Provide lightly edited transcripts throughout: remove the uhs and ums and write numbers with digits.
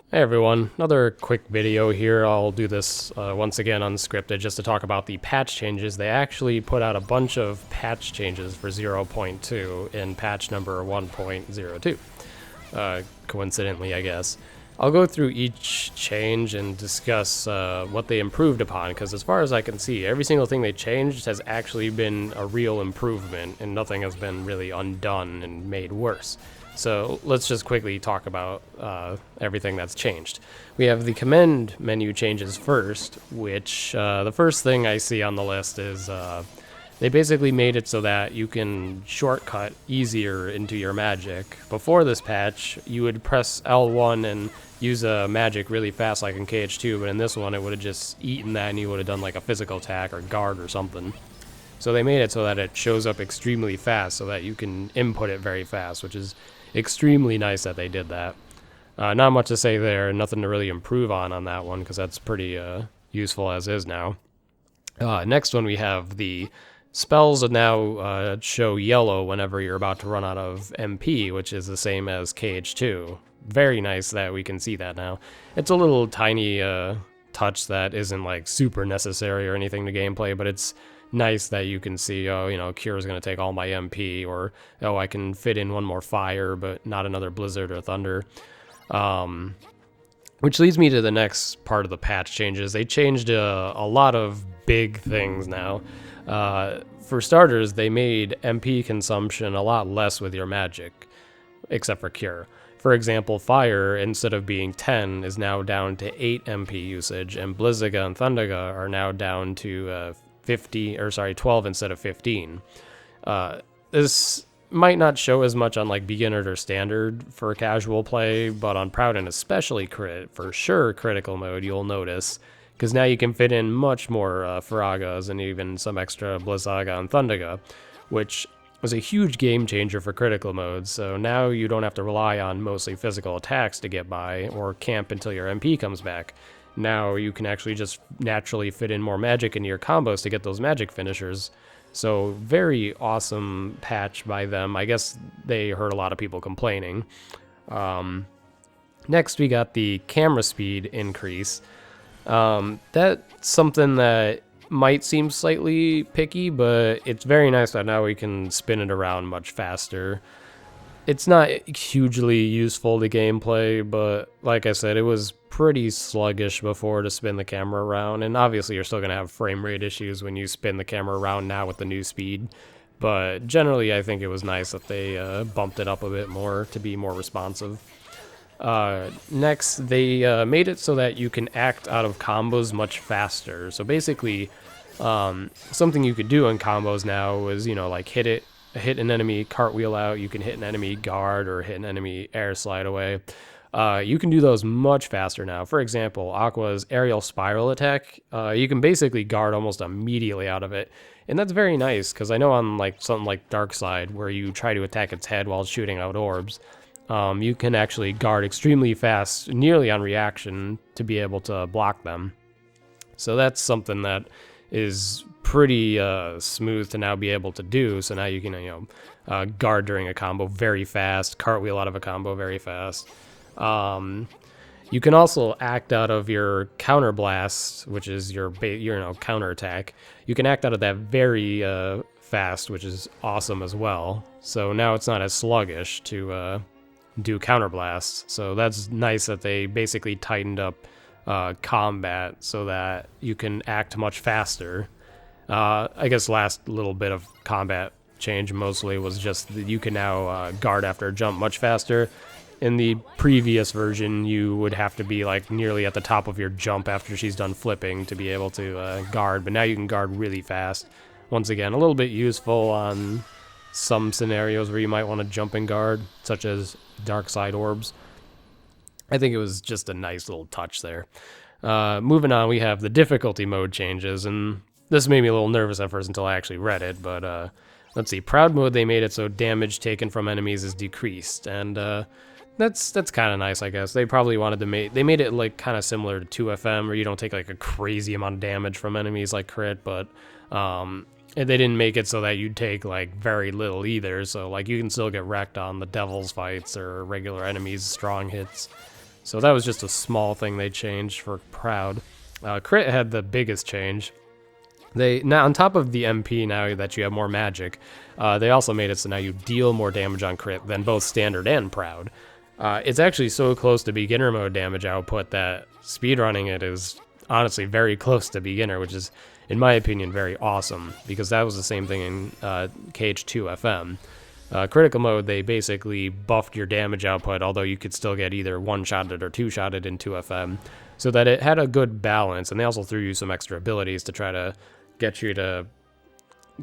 Hey everyone, another quick video here. I'll do this once again unscripted just to talk about the patch changes. They actually put out a bunch of patch changes for 0.2 in patch number 1.02. Coincidentally, I guess. I'll go through each change and discuss what they improved upon, because as far as I can see, every single thing they changed has actually been a real improvement, and nothing has been really undone and made worse. So let's just quickly talk about everything that's changed. We have the command menu changes first, which the first thing I see on the list is they basically made it so that you can shortcut easier into your magic. Before this patch, you would press L1 and use a magic really fast like in KH2, but in this one it would have just eaten that and you would have done like a physical attack or guard or something. So they made it so that it shows up extremely fast so that you can input it very fast, which is extremely nice that they did that. Not much to say there, nothing to really improve on that one because that's pretty useful as is now. Next one we have the spells that now show yellow whenever you're about to run out of MP, which is the same as KH2. Very nice that we can see that now. It's a little tiny touch that isn't like super necessary or anything to gameplay, but it's nice that you can see, oh, you know, Cure is going to take all my MP, or, oh, I can fit in one more fire, but not another Blizzard or Thunder. Which leads me to the next part of the patch changes. They changed a lot of big things now. For starters, they made MP consumption a lot less with your magic, except for Cure. For example, Fire, instead of being 10, is now down to 8 MP usage, and Blizzaga and Thundaga are now down to 12 instead of 15. This might not show as much on like beginner or standard for casual play, but on Proud and especially crit, for sure critical mode, you'll notice, because now you can fit in much more Faragas and even some extra Blizzaga and Thundaga, which was a huge game changer for critical mode. So now you don't have to rely on mostly physical attacks to get by or camp until your MP comes back. Now you can actually just naturally fit in more magic into your combos to get those magic finishers. So very awesome patch by them. I guess they heard a lot of people complaining. Next we got the camera speed increase. That's something that might seem slightly picky, but it's very nice that now we can spin it around much faster. It's not hugely useful to gameplay, but like I said, it was pretty sluggish before to spin the camera around, and obviously you're still going to have frame rate issues when you spin the camera around now with the new speed, but generally I think it was nice that they bumped it up a bit more to be more responsive. Next, they made it so that you can act out of combos much faster. So basically, something you could do in combos now is, you know, like hit an enemy, cartwheel out, you can hit an enemy guard or hit an enemy air slide away. You can do those much faster now. For example, Aqua's aerial spiral attack, you can basically guard almost immediately out of it. And that's very nice, because I know on like something like Dark Side, where you try to attack its head while shooting out orbs, you can actually guard extremely fast, nearly on reaction, to be able to block them. So that's something that is pretty smooth to now be able to do. So now you can, you know, guard during a combo very fast, cartwheel out of a combo very fast. You can also act out of your counter blast, which is your counter attack. You can act out of that very fast, which is awesome as well. So now it's not as sluggish to do counter blasts. So that's nice that they basically tightened up combat so that you can act much faster. I guess last little bit of combat change mostly was just that you can now guard after a jump much faster. In the previous version, you would have to be like nearly at the top of your jump after she's done flipping to be able to guard, but now you can guard really fast. Once again, a little bit useful on some scenarios where you might want to jump and guard, such as Dark Side orbs. I think it was just a nice little touch there. Moving on, we have the difficulty mode changes, and this made me a little nervous at first until I actually read it, but let's see. Proud mode, they made it so damage taken from enemies is decreased, and that's kind of nice, I guess. They probably wanted to they made it like kind of similar to 2FM, where you don't take like a crazy amount of damage from enemies like crit, but they didn't make it so that you'd take like very little either. So like you can still get wrecked on the devil's fights or regular enemies' strong hits. So that was just a small thing they changed for Proud. Crit had the biggest change. Now on top of the MP, now that you have more magic, they also made it so now you deal more damage on crit than both standard and Proud. It's actually so close to beginner mode damage output that speedrunning it is honestly very close to beginner, which is, in my opinion, very awesome, because that was the same thing in KH2 FM. Critical mode, they basically buffed your damage output, although you could still get either one-shotted or two-shotted in 2FM, so that it had a good balance, and they also threw you some extra abilities to try to get you to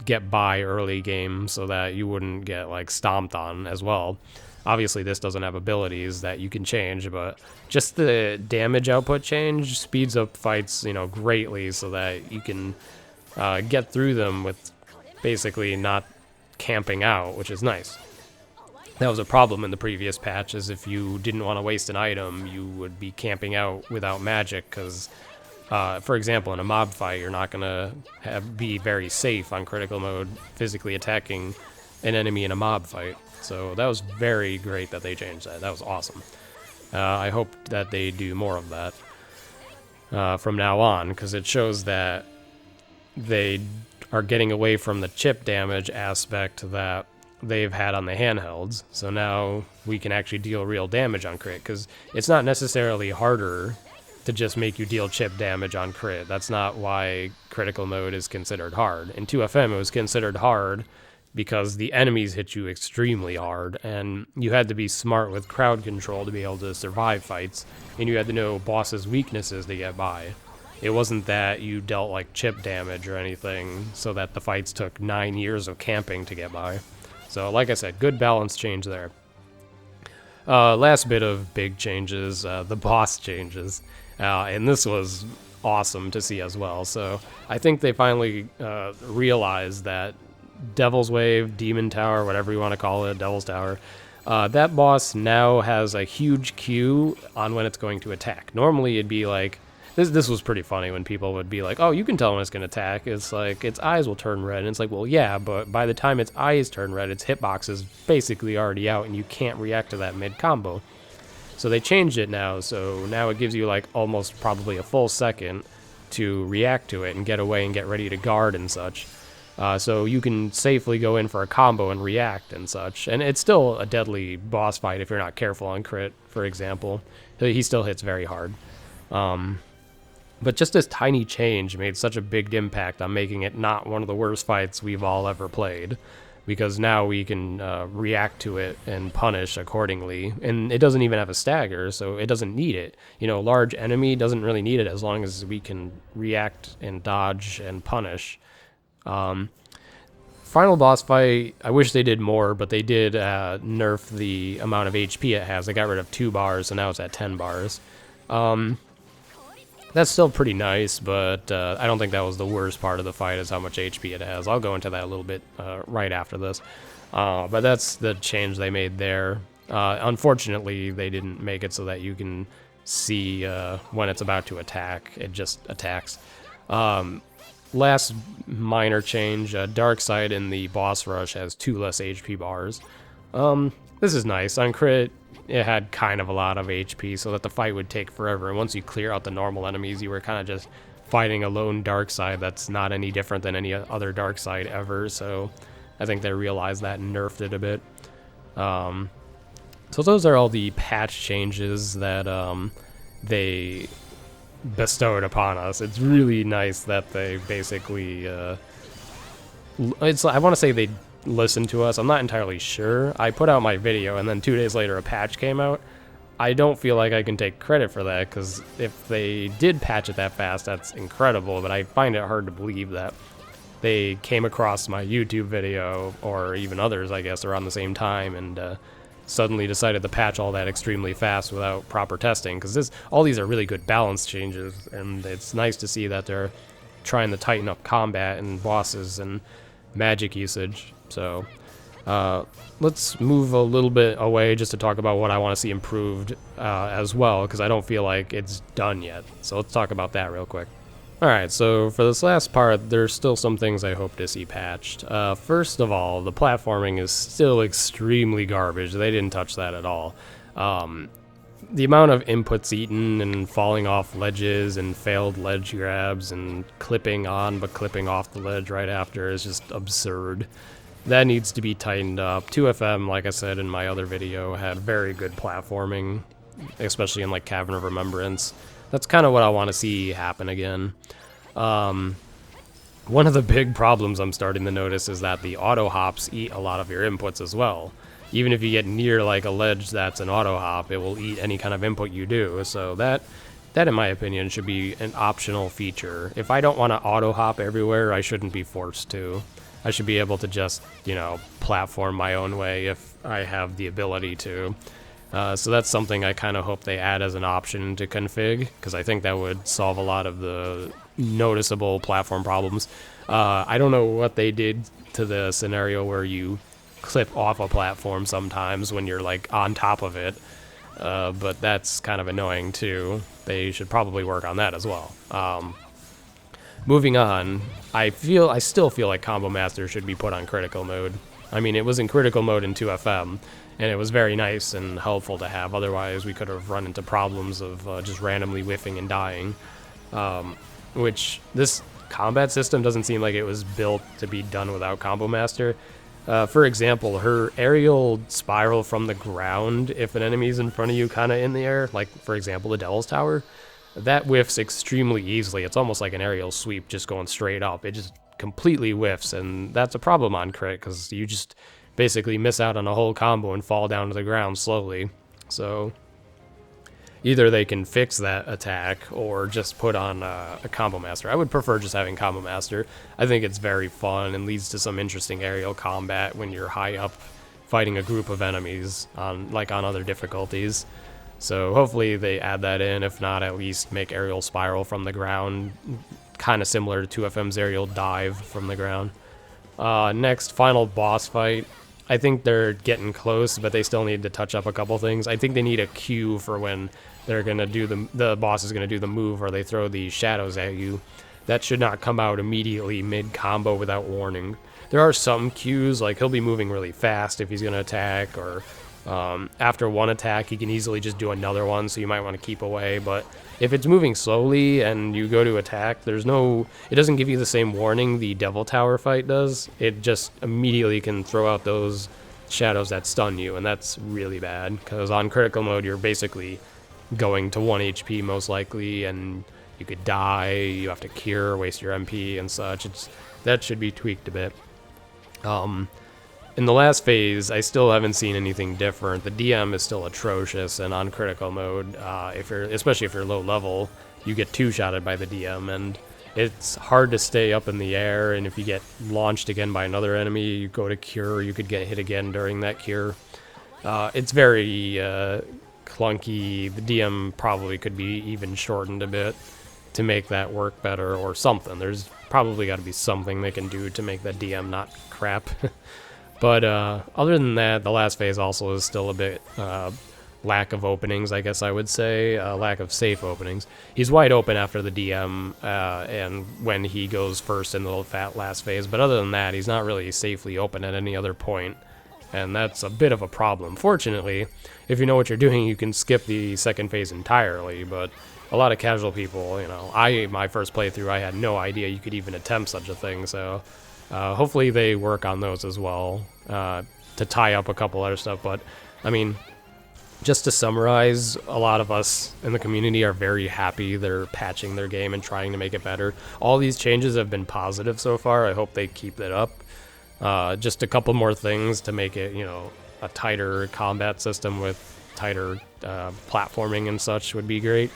get by early game so that you wouldn't get, like, stomped on as well. Obviously, this doesn't have abilities that you can change, but just the damage output change speeds up fights, you know, greatly so that you can get through them with basically not camping out, which is nice. That was a problem in the previous patch, is if you didn't want to waste an item, you would be camping out without magic, because, for example, in a mob fight, you're not going to be very safe on critical mode physically attacking an enemy in a mob fight. So that was very great that they changed that. That was awesome. I hope that they do more of that from now on, because it shows that they are getting away from the chip damage aspect that they've had on the handhelds. So now we can actually deal real damage on crit, because it's not necessarily harder to just make you deal chip damage on crit. That's not why critical mode is considered hard. In 2FM, it was considered hard because the enemies hit you extremely hard, and you had to be smart with crowd control to be able to survive fights, and you had to know bosses' weaknesses to get by. It wasn't that you dealt like chip damage or anything, so that the fights took 9 years of camping to get by. So like I said, good balance change there. Last bit of big changes, the boss changes, and this was awesome to see as well. So I think they finally realized that Devil's Wave, Demon Tower, whatever you want to call it, Devil's Tower, that boss now has a huge Q on when it's going to attack. Normally it'd be like, this was pretty funny when people would be like, oh, you can tell when it's going to attack. It's like, its eyes will turn red. And it's like, well, yeah, but by the time its eyes turn red, its hitbox is basically already out, and you can't react to that mid-combo. So they changed it now, so now it gives you like almost probably a full second to react to it and get away and get ready to guard and such. So you can safely go in for a combo and react and such. And it's still a deadly boss fight if you're not careful on crit, for example. He still hits very hard. But just this tiny change made such a big impact on making it not one of the worst fights we've all ever played. Because now we can react to it and punish accordingly. And it doesn't even have a stagger, so it doesn't need it. You know, large enemy doesn't really need it as long as we can react and dodge and punish. Final boss fight, I wish they did more, but they did nerf the amount of HP it has. They got rid of 2 bars, and now it's at 10 bars. That's still pretty nice, but I don't think that was the worst part of the fight, is how much HP it has. I'll go into that a little bit right after this. But that's the change they made there. Unfortunately, they didn't make it so that you can see when it's about to attack. It just attacks. Last minor change, Dark Side in the boss rush has 2 less HP bars. This is nice. On crit, it had kind of a lot of HP, so that the fight would take forever. And once you clear out the normal enemies, you were kind of just fighting a lone Dark Side that's not any different than any other Dark Side ever. So I think they realized that and nerfed it a bit. So those are all the patch changes that they bestowed upon us. It's really nice that they basically I want to say they listened to us. I'm not entirely sure. I put out my video, and then 2 days later a patch came out. I don't feel like I can take credit for that, because if they did patch it that fast, that's incredible, but I find it hard to believe that they came across my YouTube video, or even others, I guess, around the same time, and suddenly decided to patch all that extremely fast without proper testing, because all these are really good balance changes, and it's nice to see that they're trying to tighten up combat and bosses and magic usage. So let's move a little bit away just to talk about what I want to see improved as well, because I don't feel like it's done yet. So let's talk about that real quick. Alright, so for this last part, there's still some things I hope to see patched. First of all, the platforming is still extremely garbage. They didn't touch that at all. the amount of inputs eaten and falling off ledges and failed ledge grabs and clipping on but clipping off the ledge right after is just absurd. That needs to be tightened up. 2FM, like I said in my other video, had very good platforming, especially in like Cavern of Remembrance. That's kind of what I want to see happen again. One of the big problems I'm starting to notice is that the auto hops eat a lot of your inputs as well. Even if you get near like a ledge that's an auto hop, it will eat any kind of input you do. So that in my opinion should be an optional feature. If I don't want to auto hop everywhere, I shouldn't be forced to. I should be able to just, you know, platform my own way if I have the ability to. So that's something I kind of hope they add as an option to config, because I think that would solve a lot of the noticeable platform problems. I don't know what they did to the scenario where you clip off a platform sometimes when you're like on top of it, but that's kind of annoying too. They should probably work on that as well. Moving on, I still feel like Combo Master should be put on critical mode. I mean, it was in critical mode in 2FM, and it was very nice and helpful to have. Otherwise, we could have run into problems of just randomly whiffing and dying, which this combat system doesn't seem like it was built to be done without Combo Master. For example, her aerial spiral from the ground, if an enemy's in front of you kind of in the air, like, for example, the Devil's Tower, that whiffs extremely easily. It's almost like an aerial sweep just going straight up. It just completely whiffs, and that's a problem on crit, because you just basically miss out on a whole combo and fall down to the ground slowly. So either they can fix that attack or just put on a Combo Master. I would prefer just having Combo Master. I think it's very fun and leads to some interesting aerial combat when you're high up fighting a group of enemies on other difficulties. So hopefully they add that in. If not, at least make aerial spiral from the ground, kind of similar to 2FM's aerial dive from the ground. Next, final boss fight. I think they're getting close, but they still need to touch up a couple things. I think they need a cue for when they're gonna do the boss is gonna do the move, or they throw the shadows at you. That should not come out immediately mid-combo without warning. There are some cues, like he'll be moving really fast if he's gonna attack, or after one attack he can easily just do another one, so you might want to keep away. But if it's moving slowly and you go to attack, it doesn't give you the same warning the Devil Tower fight does. It just immediately can throw out those shadows that stun you, and that's really bad, because on critical mode you're basically going to 1 HP most likely, and you could die, you have to cure, waste your MP and such. That should be tweaked a bit. In the last phase, I still haven't seen anything different. The DM is still atrocious, and on critical mode, especially if you're low level, you get two-shotted by the DM, and it's hard to stay up in the air, and if you get launched again by another enemy, you go to cure, you could get hit again during that cure. It's very clunky. The DM probably could be even shortened a bit to make that work better, or something. There's probably got to be something they can do to make that DM not crap. But other than that, the last phase also is still a bit lack of openings, I guess I would say. Lack of safe openings. He's wide open after the DM and when he goes first in the last phase, but other than that, he's not really safely open at any other point, and that's a bit of a problem. Fortunately, if you know what you're doing, you can skip the second phase entirely, but a lot of casual people, you know, my first playthrough, I had no idea you could even attempt such a thing, so hopefully they work on those as well to tie up a couple other stuff. But I mean, just to summarize, a lot of us in the community are very happy they're patching their game and trying to make it better. All these changes have been positive so far. I hope they keep it up. Just a couple more things to make it, you know, a tighter combat system with tighter platforming and such would be great.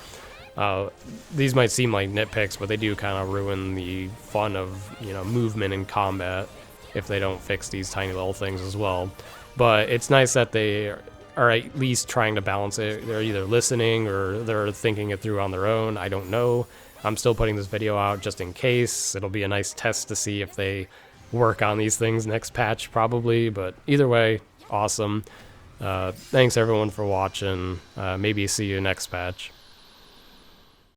These might seem like nitpicks, but they do kind of ruin the fun of, you know, movement and combat if they don't fix these tiny little things as well. But it's nice that they are at least trying to balance it. They're either listening or they're thinking it through on their own. I don't know. I'm still putting this video out just in case. It'll be a nice test to see if they work on these things next patch, probably. But either way, awesome. Thanks everyone for watching. Maybe see you next patch.